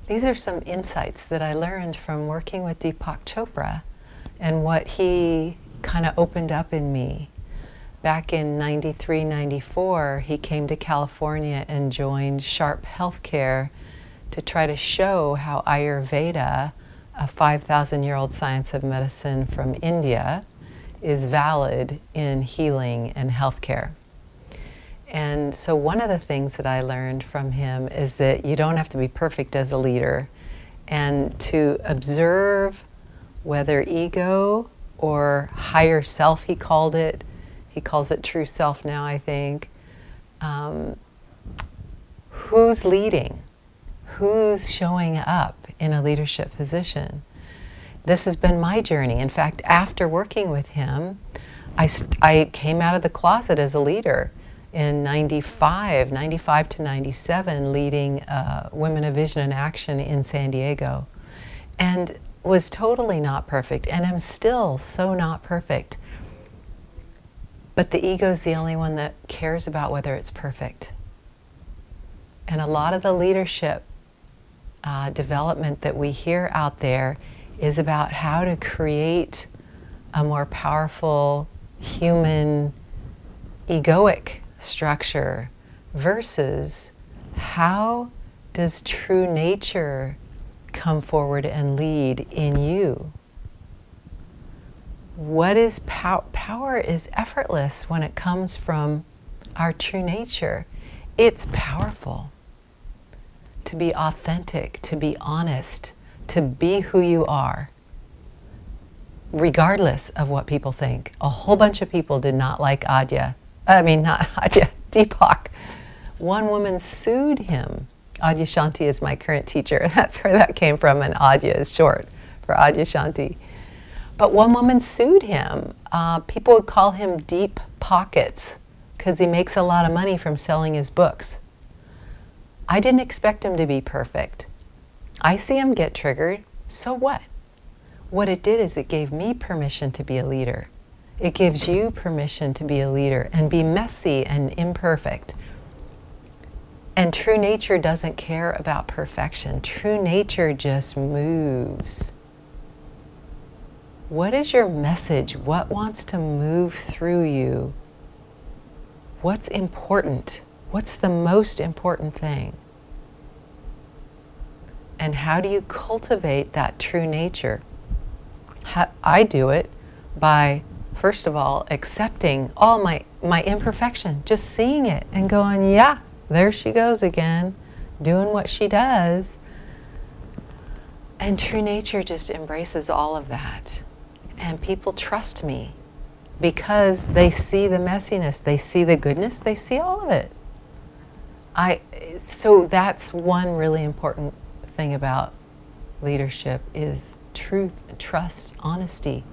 These are some insights that I learned from working with Deepak Chopra and what he kind of opened up in me. Back in 93, 94, he came to California and joined Sharp Healthcare to try to show how Ayurveda, a 5,000-year-old science of medicine from India, is valid in healing and healthcare. And so one of the things that I learned from him is that you don't have to be perfect as a leader, and to observe whether ego or higher self, he calls it true self now, I think, who's leading, who's showing up in a leadership position. This has been my journey. In fact, after working with him, I came out of the closet as a leader in 95 to 97, leading Women of Vision and Action in San Diego, and was totally not perfect, and am still so not perfect. But the ego is the only one that cares about whether it's perfect. And a lot of the leadership development that we hear out there is about how to create a more powerful human egoic structure versus how does true nature come forward and lead in you. What is power is effortless when it comes from our true nature. It's powerful to be authentic, to be honest, to be who you are, regardless of what people think. A whole bunch of people did not like Deepak. One woman sued him. Adyashanti is my current teacher. That's where that came from, and Adya is short for Adyashanti. But one woman sued him. People would call him deep pockets because he makes a lot of money from selling his books. I didn't expect him to be perfect. I see him get triggered, so what? What it did is it gave me permission to be a leader. It gives you permission to be a leader and be messy and imperfect. And true nature doesn't care about perfection. True nature just moves. What is your message? What wants to move through you? What's important? What's the most important thing? And how do you cultivate that true nature? I do it by, first of all, accepting all my imperfection, just seeing it and going, yeah, there she goes again, doing what she does. And true nature just embraces all of that. And people trust me because they see the messiness, they see the goodness, they see all of it. So that's one really important thing about leadership is truth, trust, honesty,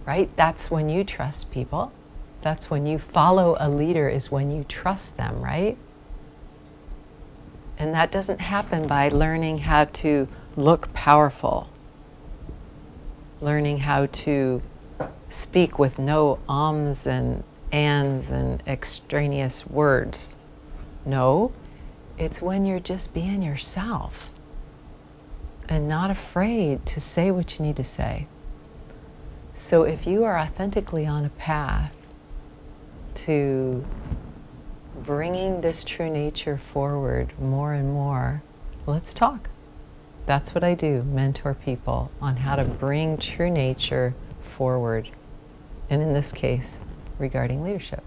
right? That's when you trust people. That's when you follow a leader, is when you trust them, right? And that doesn't happen by learning how to look powerful, learning how to speak with no ums and ands and extraneous words. No, it's when you're just being yourself and not afraid to say what you need to say. So if you are authentically on a path to bringing this true nature forward more and more, let's talk. That's what I do, mentor people on how to bring true nature forward. And in this case, regarding leadership.